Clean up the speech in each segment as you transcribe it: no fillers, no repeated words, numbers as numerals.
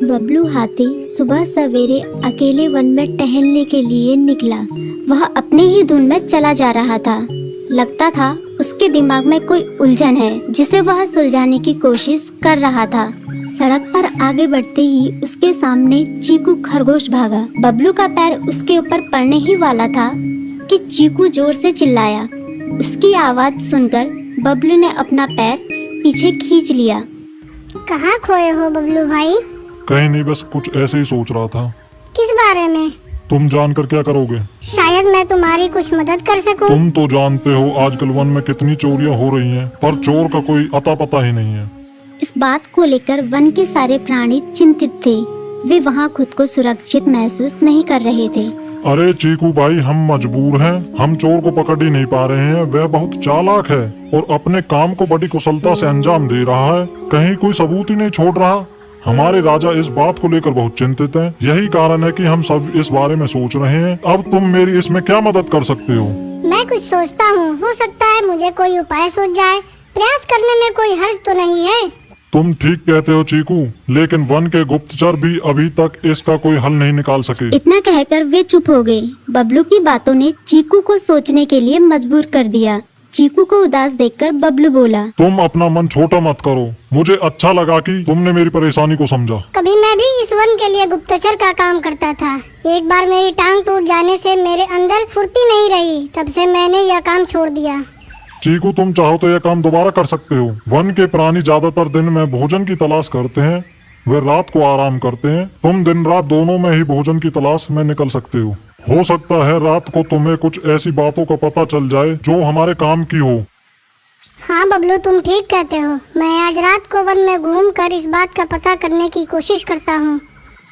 बबलू हाथी सुबह सवेरे अकेले वन में टहलने के लिए निकला। वह अपने ही धुन में चला जा रहा था। लगता था उसके दिमाग में कोई उलझन है जिसे वह सुलझाने की कोशिश कर रहा था। सड़क पर आगे बढ़ते ही उसके सामने चीकू खरगोश भागा। बबलू का पैर उसके ऊपर पड़ने ही वाला था कि चीकू जोर से चिल्लाया। उसकी आवाज सुनकर बबलू ने अपना पैर पीछे खींच लिया। कहाँ खोए हो बबलू भाई? कहीं नहीं, बस कुछ ऐसे ही सोच रहा था। किस बारे में? तुम जानकर क्या करोगे? शायद मैं तुम्हारी कुछ मदद कर सकूं। तुम तो जानते हो आजकल वन में कितनी चोरियां हो रही हैं, पर चोर का कोई अता पता ही नहीं है। इस बात को लेकर वन के सारे प्राणी चिंतित थे। वे वहाँ खुद को सुरक्षित महसूस नहीं कर रहे थे। अरे चीकू भाई, हम मजबूर हैं। हम चोर को पकड़ ही नहीं पा रहे हैं। वह बहुत चालाक है और अपने काम को बड़ी कुशलता से अंजाम दे रहा है। कहीं कोई सबूत ही नहीं छोड़ रहा। हमारे राजा इस बात को लेकर बहुत चिंतित हैं। यही कारण है कि हम सब इस बारे में सोच रहे हैं। अब तुम मेरी इसमें क्या मदद कर सकते हो? मैं कुछ सोचता हूँ, हो सकता है मुझे कोई उपाय सूझ जाए। प्रयास करने में कोई हर्ज तो नहीं है। तुम ठीक कहते हो चीकू, लेकिन वन के गुप्तचर भी अभी तक इसका कोई हल नहीं निकाल सके। इतना कहकर वे चुप हो गए। बबलू की बातों ने चीकू को सोचने के लिए मजबूर कर दिया। चीकू को उदास देखकर बबलू बोला, तुम अपना मन छोटा मत करो। मुझे अच्छा लगा कि तुमने मेरी परेशानी को समझा। कभी मैं भी इस वन के लिए गुप्तचर का काम करता था। एक बार मेरी टांग टूट जाने से मेरे अंदर फुर्ती नहीं रही। तब से मैंने यह काम छोड़ दिया। चीकू, तुम चाहो तो यह काम दोबारा कर सकते हो। वन के प्राणी ज्यादातर दिन में भोजन की तलाश करते हैं, वे रात को आराम करते हैं। तुम दिन रात दोनों में ही भोजन की तलाश में निकल सकते हो सकता है रात को तुम्हें कुछ ऐसी बातों का पता चल जाए जो हमारे काम की हो। हाँ बबलू, तुम ठीक कहते हो। मैं आज रात को वन में घूमकर इस बात का पता करने की कोशिश करता हूँ।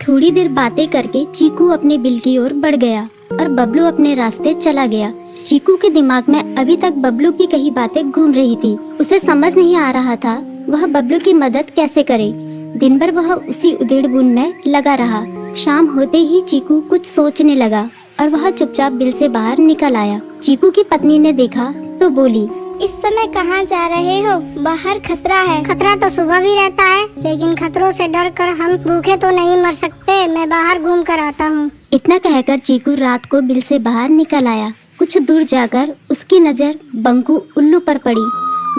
थोड़ी देर बातें करके चीकू अपने बिल की ओर बढ़ गया और बबलू अपने रास्ते चला गया। चीकू के दिमाग में अभी तक बबलू की कई बातें घूम रही थी। उसे समझ नहीं आ रहा था वह बबलू की मदद कैसे करे। दिन भर वह उसी उधेड़-बुन में लगा रहा। शाम होते ही चीकू कुछ सोचने लगा और वह चुपचाप बिल से बाहर निकल आया। चीकू की पत्नी ने देखा तो बोली, इस समय कहाँ जा रहे हो? बाहर खतरा है। खतरा तो सुबह भी रहता है, लेकिन खतरों से डरकर हम भूखे तो नहीं मर सकते। मैं बाहर घूम कर आता हूँ। इतना कहकर चीकू रात को बिल से बाहर निकल आया। कुछ दूर जाकर उसकी नजर बंकू उल्लू पर पड़ी,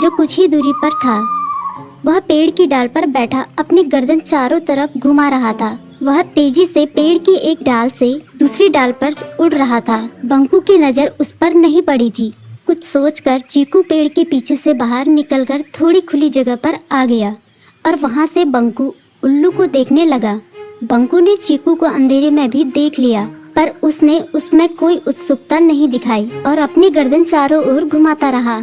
जो कुछ ही दूरी पर था। वह पेड़ की डाल पर बैठा अपनी गर्दन चारों तरफ घुमा रहा था। वह तेजी से पेड़ की एक डाल से दूसरी डाल पर उड़ रहा था। बंकू की नजर उस पर नहीं पड़ी थी। कुछ सोचकर चीकू पेड़ के पीछे से बाहर निकलकर थोड़ी खुली जगह पर आ गया और वहां से बंकू उल्लू को देखने लगा। बंकू ने चीकू को अंधेरे में भी देख लिया, पर उसने उसमें कोई उत्सुकता नहीं दिखाई और अपनी गर्दन चारों ओर घुमाता रहा।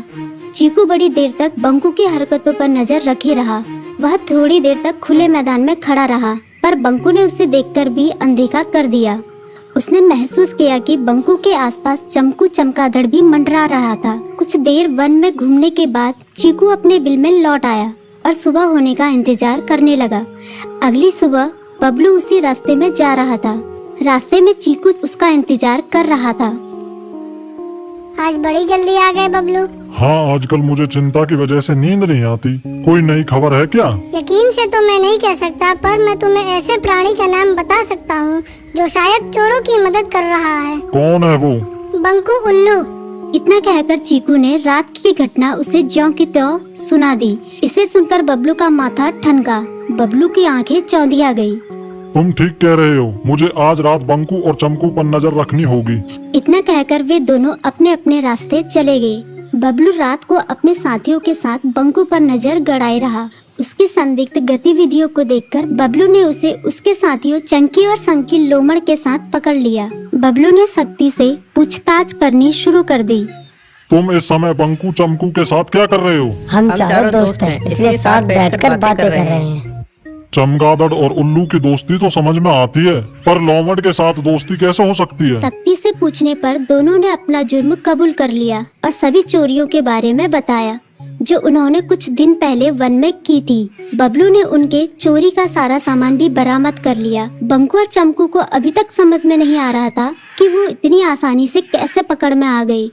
चीकू बड़ी देर तक बंकू की हरकतों पर नजर रखे रहा। वह थोड़ी देर तक खुले मैदान में खड़ा रहा, पर बंकू ने उसे देखकर भी अनदेखा कर दिया। उसने महसूस किया कि बंकू के आसपास चमकू चमगादड़ भी मंडरा रहा था। कुछ देर वन में घूमने के बाद चीकू अपने बिल में लौट आया और सुबह होने का इंतजार करने लगा। अगली सुबह बबलू उसी रास्ते में जा रहा था। रास्ते में चीकू उसका इंतजार कर रहा था। आज बड़ी जल्दी आ गए बबलू। हाँ, आजकल मुझे चिंता की वजह से नींद नहीं आती। कोई नई खबर है क्या? यकीन से तो मैं नहीं कह सकता, पर मैं तुम्हें ऐसे प्राणी का नाम बता सकता हूँ जो शायद चोरों की मदद कर रहा है। कौन है वो? बंकू उल्लू। इतना कहकर चीकू ने रात की घटना उसे ज्यों की त्यों सुना दी। इसे सुनकर बबलू का माथा ठनका। बबलू की आंखें चौंधिया गई। तुम ठीक कह रहे हो। मुझे आज रात बंकू और चमकू पर नजर रखनी होगी। इतना कहकर वे दोनों अपने अपने रास्ते चले गए। बबलू रात को अपने साथियों के साथ बंकू पर नजर गड़ाए रहा। उसकी संदिग्ध गतिविधियों को देखकर बबलू ने उसे उसके साथियों चंकी और संकी लोमड़ के साथ पकड़ लिया। बबलू ने सख्ती से पूछताछ करनी शुरू कर दी। तुम इस समय बंकू चमकू के साथ क्या कर रहे हो? हम चारों दोस्त हैं, इसलिए साथ बैठकर बातें कर रहे हैं। चमगादड़ और उल्लू की दोस्ती तो समझ में आती है, पर लोमड़ के साथ दोस्ती कैसे हो सकती है? सख्ती से पूछने पर दोनों ने अपना जुर्म कबूल कर लिया और सभी चोरियों के बारे में बताया जो उन्होंने कुछ दिन पहले वन में की थी। बबलू ने उनके चोरी का सारा सामान भी बरामद कर लिया। बंकू और चमकू को अभी तक समझ में नहीं आ रहा था कि वो इतनी आसानी से कैसे पकड़ में आ गए।